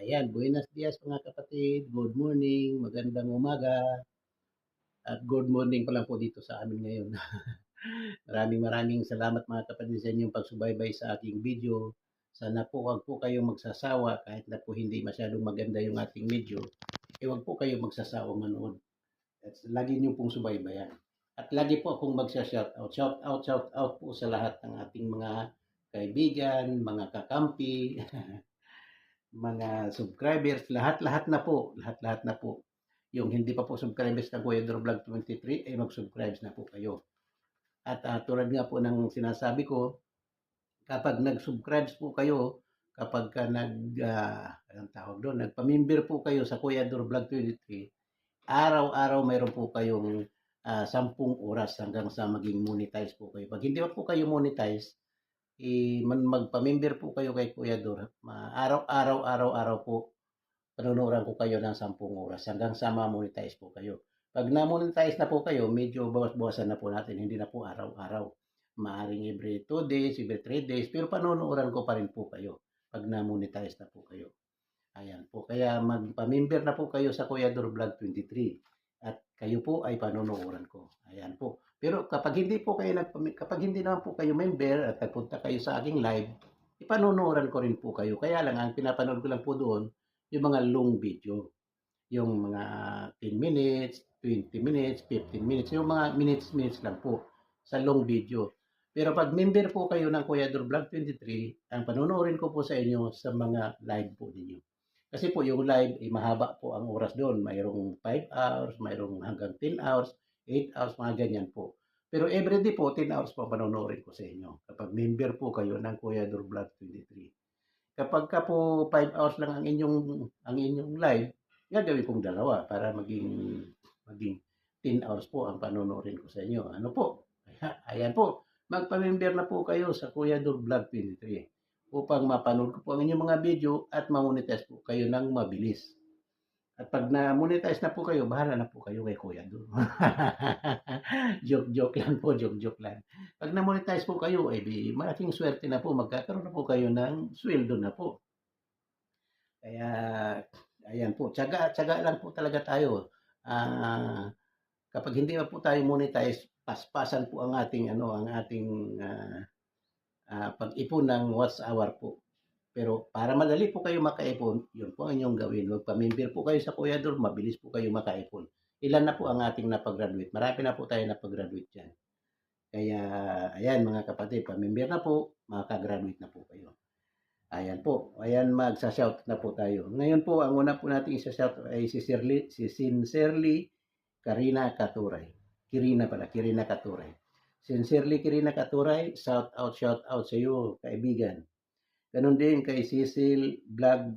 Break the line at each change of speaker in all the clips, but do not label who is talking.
Ayan, buenos dias mga kapatid. Good morning, magandang umaga at good morning pa lang po dito sa amin ngayon. Maraming salamat mga kapatid sa inyong pagsubaybay sa aking video. Sana po wag po kayong magsasawa kahit na po hindi masyadong maganda yung ating video. Wag po kayong magsasawang manood. At lagi niyo pong subaybayan. At lagi po akong magsa-shoutout. Shout out po sa lahat ng ating mga kaibigan, mga kakampi, mga subscribers, lahat-lahat na po, lahat-lahat na po. Yung hindi pa po subscribers ng Kuya Dor Vlog 23, ay mag-subscribe na po kayo. At tulad nga po ng sinasabi ko, kapag nag-subscribe po kayo, kapag ka anong tawag doon, nagpa-member po kayo sa Kuya Dor Vlog 23, araw-araw mayroon po kayong 10 oras hanggang sa maging monetize po kayo. Pag hindi pa po kayo monetize, magpa-member po kayo kay Kuya Dor. Araw-araw po panunuran ko kayo ng 10 oras hanggang sa ma-monetize po kayo. Pag na-monetize na po kayo, medyo bawas-bawasan na po natin. Hindi na po araw-araw. Maaring every 2 days, every 3 days, pero panunuran ko pa rin po kayo pag na-monetize na po kayo. Ayan po. Kaya magpa-member na po kayo sa Kuya Dor Vlog 23 at kayo po ay panunuran ko. Ayan po. Pero kapag hindi naman po kayo member at nagpunta kayo sa aking live, ipanunuran ko rin po kayo. Kaya lang ang pinapanood ko lang po doon yung mga long video. Yung mga 10 minutes, 20 minutes, 15 minutes, yung mga minutes lang po sa long video. Pero pag member po kayo ng Kuya Dor Vlog 23, ang panunurin ko po sa inyo sa mga live po ninyo. Kasi po yung live, mahaba po ang oras doon. Mayroong 5 hours, mayroong hanggang 10 hours, 8 hours, mga ganyan po. Pero everyday po, 10 hours po panunurin ko sa inyo. Kapag member po kayo ng Kuya Dor Vlog 23. Kapag ka po 5 hours lang ang inyong live, gagawin kong dalawa para maging 10 hours po ang panunurin ko sa inyo. Ano po? Ayan po. Magpa-member na po kayo sa Kuya Dor Vlog 23 upang mapanood ko po ang inyong mga video at ma-monetize po kayo ng mabilis. At pag na-monetize na po kayo, bahala na po kayo kay Kuya Dor. Joke lang po, joke lang. Pag na-monetize po kayo, malaking swerte na po, magkakaroon na po kayo ng sweldo na po. Kaya, ayan po, tsaga lang po talaga tayo. Kapag hindi pa po tayo monetize, paspasan po ang ating pag-ipon ng watch hour po. Pero para madali po kayo makaipon, yun po ang inyong gawin. Magpa-member po kayo sa Kuya Dor, mabilis po kayo makaipon. Ilan na po ang ating napag-graduate? Marami na po tayo napag-graduate dyan. Kaya, ayan mga kapatid, pa-member na po, makaka-graduate na po kayo. Ayan po, ayan magsa-shout na po tayo. Ngayon po, ang una po natin isa-shout ay si Sincerely Karina Katuray. Kirina Katuray. Sincerely Kirina Katuray, shout out sa iyo, kaibigan. Ganon din kay Cecil Vlog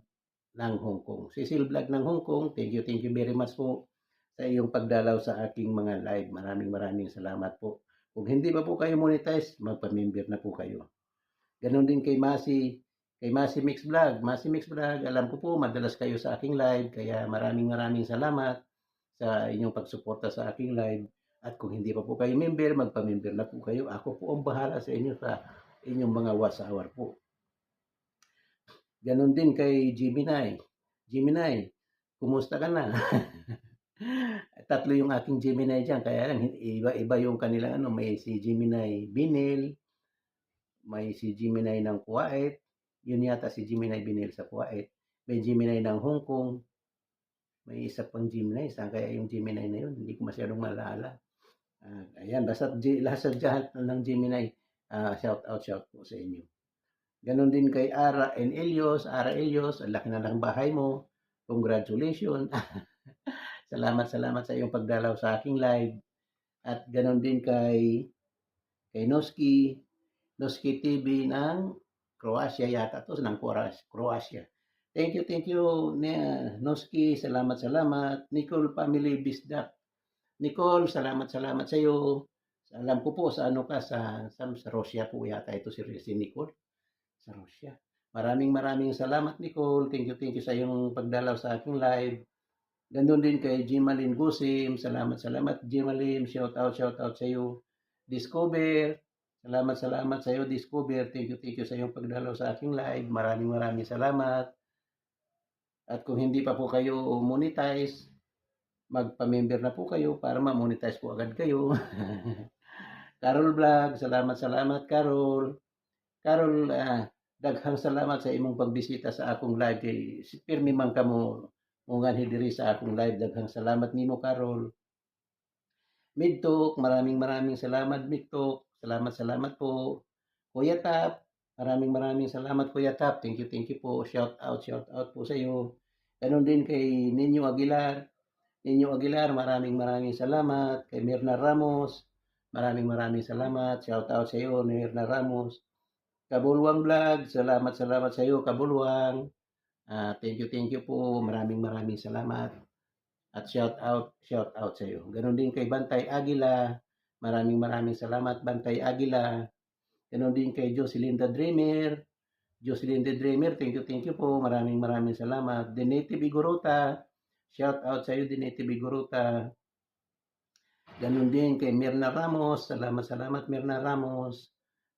ng Hong Kong. Cecil Vlog ng Hong Kong, thank you very much po sa iyong pagdalaw sa aking mga live. Maraming salamat po. Kung hindi pa po kayo monetize, magpa-member na po kayo. Ganon din kay Masi Mix Vlog. Masi Mix Vlog, alam ko po madalas kayo sa aking live, kaya maraming salamat sa inyong pagsuporta sa aking live. At kung hindi pa po kayo member, magpa-member na po kayo. Ako po ang bahala sa inyo sa inyong mga watch hour po. Ganon din kay Gemini. Gemini, kumusta ka na? Tatlo yung aking Gemini dyan, kaya lang iba yung kanilang may si Gemini Binil, may si Gemini ng Kuwait, yun yata si Gemini Binil sa Kuwait, may Gemini ng Hong Kong, may isa pang Gemini, saan kaya yung Gemini na yun? Hindi ko masyadong maalala. Ayan, basta lahat ng Gemini, shout out po sa inyo. Ganon din kay Ara Elios, ang laki na ng bahay mo. Congratulations. salamat sa iyong pagdalaw sa aking live. At ganon din kay Noski TV ng Croatia yata to, ng Croatia. Thank you, Noski. Salamat. Nicole Family Bisdak. Nicole, salamat sa iyo. Alam ko po sa Russia po yata ito si Nicole. Sa Russia. Maraming salamat, Nicole. Thank you sa iyong pagdalaw sa aking live. Gandun din kay Jimalin Gusim. Salamat, Jimalin. Shout out sa iyo. Discover. Salamat sa iyo, Discover. Thank you sa iyong pagdalaw sa aking live. Maraming salamat. At kung hindi pa po kayo monetize, magpa-member na po kayo para ma-monetize po agad kayo. Carol Vlog, salamat, salamat Carol. Carol, daghang salamat sa imong pagbisita sa akong live kay pirmi man kamo ngungan diri sa akong live. Daghang salamat nimo Carol. Midtok, maraming salamat Midtok. Salamat, salamat po. Kuya Tap, maraming salamat Kuya Tap. Thank you po. Shout out po sa iyo. Ganon din kay Ninyo Aguilar. Ninyo Aguilar, maraming salamat. Kay Mirna Ramos, maraming salamat. Shout out sa iyo, Mirna Ramos. Kabulwang Vlog, salamat sa iyo, Kabulwang. Thank you po. Maraming salamat. At shout out sa iyo. Ganon din kay Bantay Aguila. Maraming salamat, Bantay Aguila. Ganon din kay Jocelyn the Dreamer. Jocelyn the Dreamer, thank you po. Maraming salamat. Denete Biguruta. Shout out sa iyo, Denete Biguruta. Ganon din kay Mirna Ramos. Salamat Mirna Ramos.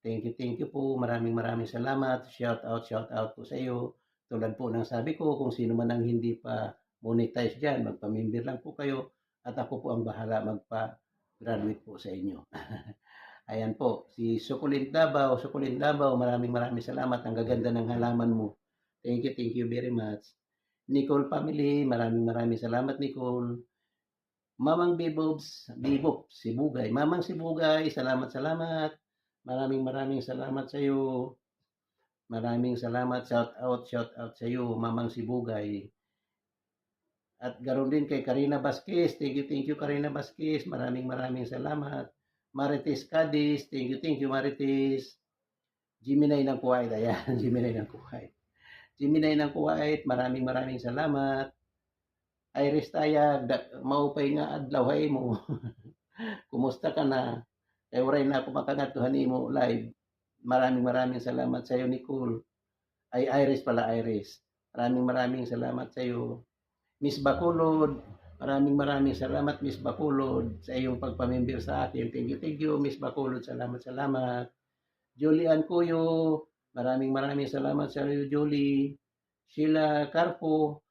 Thank you po. Maraming salamat. Shout out po sa iyo. Tulad po ng sabi ko, kung sino man ang hindi pa monetize dyan, magpamimber lang po kayo at ako po ang bahala magpa-graduate po sa inyo. Ayan po, si Sukulint Davao, maraming salamat. Ang gaganda ng halaman mo. Thank you very much. Nicole family, maraming salamat Nicole. Mamang Bibobs, Sibugay. Mamang Sibugay, salamat. Maraming salamat sa iyo. Maraming salamat. Shout out sa iyo, Mamang Sibugay. At garon din kay Karina Vasquez. Thank you Karina Vasquez. Maraming salamat. Marites Cadiz. Thank you Marites. Jiminay ng Kuwait. Ayan, Jiminay ng Kuwait. Jiminay ng Kuwait. Maraming salamat. Iris Tayag, maupay nga adlaw hay mo. Kumusta ka na? Kay waray na ako makangatuhan mo live. Maraming salamat sa iyo Nicole. Ay Iris pala, Iris. Maraming salamat sa iyo. Miss Bacolod, maraming salamat Miss Bacolod sa iyong pagpamember sa akin. Thank you Miss Bacolod. Salamat. Julian Cuyo, maraming salamat sa iyo Julie. Sheila Carpo,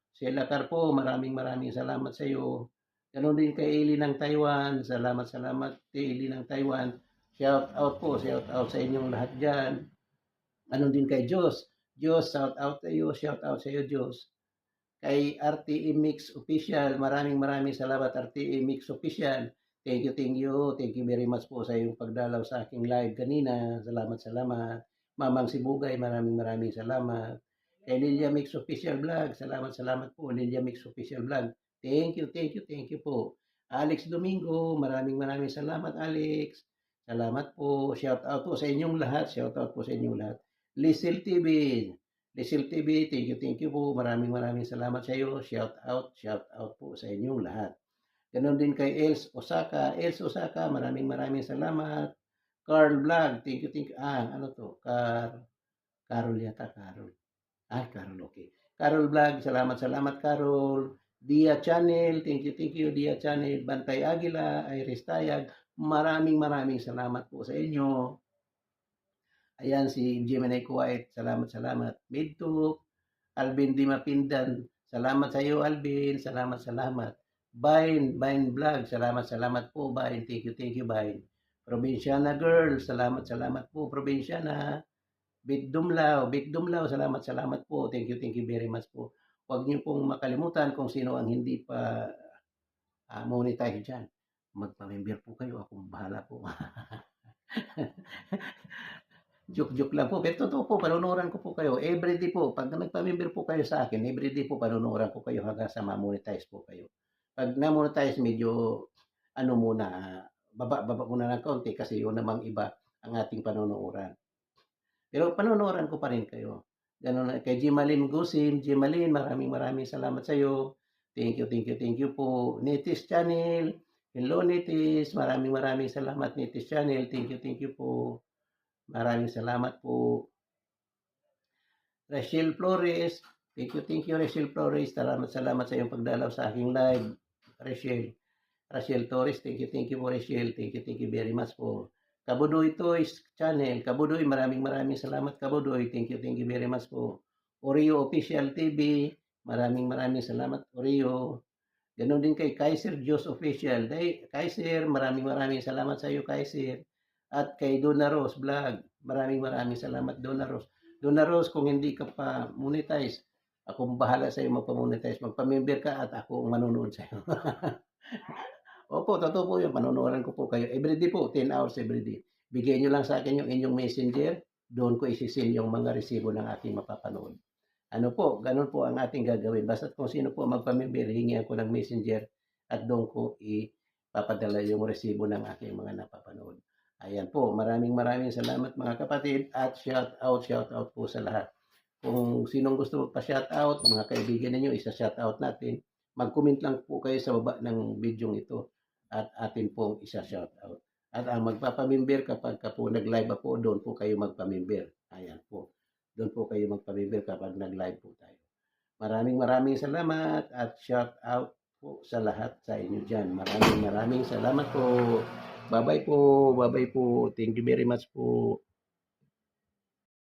maraming salamat sa iyo. Ganon din kay Eli ng Taiwan. Salamat kay Eli ng Taiwan. Shout out sa inyong lahat dyan. Ganon din kay Jos, shout out sa iyo, Jos. Kay RTE Mix Official, maraming salamat RTE Mix Official. Thank you very much po sa iyong pagdalaw sa aking live kanina. Salamat. Mamang Sibugay, maraming salamat. Kay Lilia Mix Official Vlog, salamat po Lilia Mix Official Vlog. Thank you po. Alex Domingo, maraming salamat Alex. Salamat po. Shout out po sa inyong lahat. Lizel TV, thank you po. Maraming salamat sa iyo. Shout out po sa inyong lahat. Ganon din kay Els Osaka, maraming salamat. Carl Vlog, thank you. Ano to? Carol yata, Carol. Carol, okay. Carol Vlog, salamat Carol. Dia Channel, thank you Dia Channel. Bantay Aguila, Iris Tayag, maraming salamat po sa inyo. Ayan si Jimenez Kuwait, salamat. Midtuk, Alvin Di Mapindan, salamat sa iyo Alvin, salamat. Bain Vlog, salamat po Bain, thank you Bain. Provinciana Girl, salamat po Provinciana. Big Dumlaw, salamat po, thank you very much po. Huwag niyo pong makalimutan kung sino ang hindi pa monetize dyan. Magpa-member po kayo, akong bahala po. Joke lang po. Pero totoo po, panunuran ko po kayo. Everyday po, pag nagpa-member po kayo sa akin, everyday po panunuran ko kayo hanggang sa ma-monetize po kayo. Pag na-monetize, medyo, baba muna ng konti kasi yun namang iba ang ating panunuran. Pero panunuran ko pa rin kayo. Ganun na. Kay Jimalin Gusim, maraming salamat sa iyo. Thank you po. Nitis Channel, hello Nitis, maraming salamat Nitis Channel. Thank you po. Maraming salamat po. Rachel Flores, thank you Rachel Flores. Salamat sa iyong pagdalaw sa aking live. Rachel Torres, thank you po Rachel. Thank you very much po. Kabudoy Toys Channel, Kabudoy, maraming salamat Kabudoy. Thank you very much po. Oreo Official TV, Maraming salamat Oreo. Gano'n din kay Kaiser Diyos Official. Kaiser, maraming salamat sa iyo Kaiser. At kay Donna Rose Vlog, maraming salamat Donna Rose. Donna Rose, kung hindi ka pa monetize, akong bahala sa iyo magpa-monetize. Magpa-member ka at ako ang manonood sa iyo. Opo, totoo po yun. Panonoodin ko po kayo. Everyday po, 10 hours everyday. Bigay nyo lang sa akin yung inyong messenger. Doon ko isisil yung mga resibo ng aking mapapanood. Ano po, ganun po ang ating gagawin. Basta kung sino po magpamimbil, hingihan ko ng messenger at doon ko ipapadala yung resibo ng aking mga napapanood. Ayan po, maraming salamat mga kapatid at shout out po sa lahat. Kung sinong gusto pa-shout out, mga kaibigan ninyo, isa-shout out natin. Mag-comment lang po kayo sa baba ng video ito at atin pong isa-shout out. At ang magpapamember kapag ka po nag-live po, doon po kayo magpamember. Ayan po. Doon po kayo magpamember kapag nag-live po tayo. Maraming salamat at shout out po sa lahat sa inyo dyan. Maraming salamat po. Bye-bye po. Bye-bye po. Thank you very much po.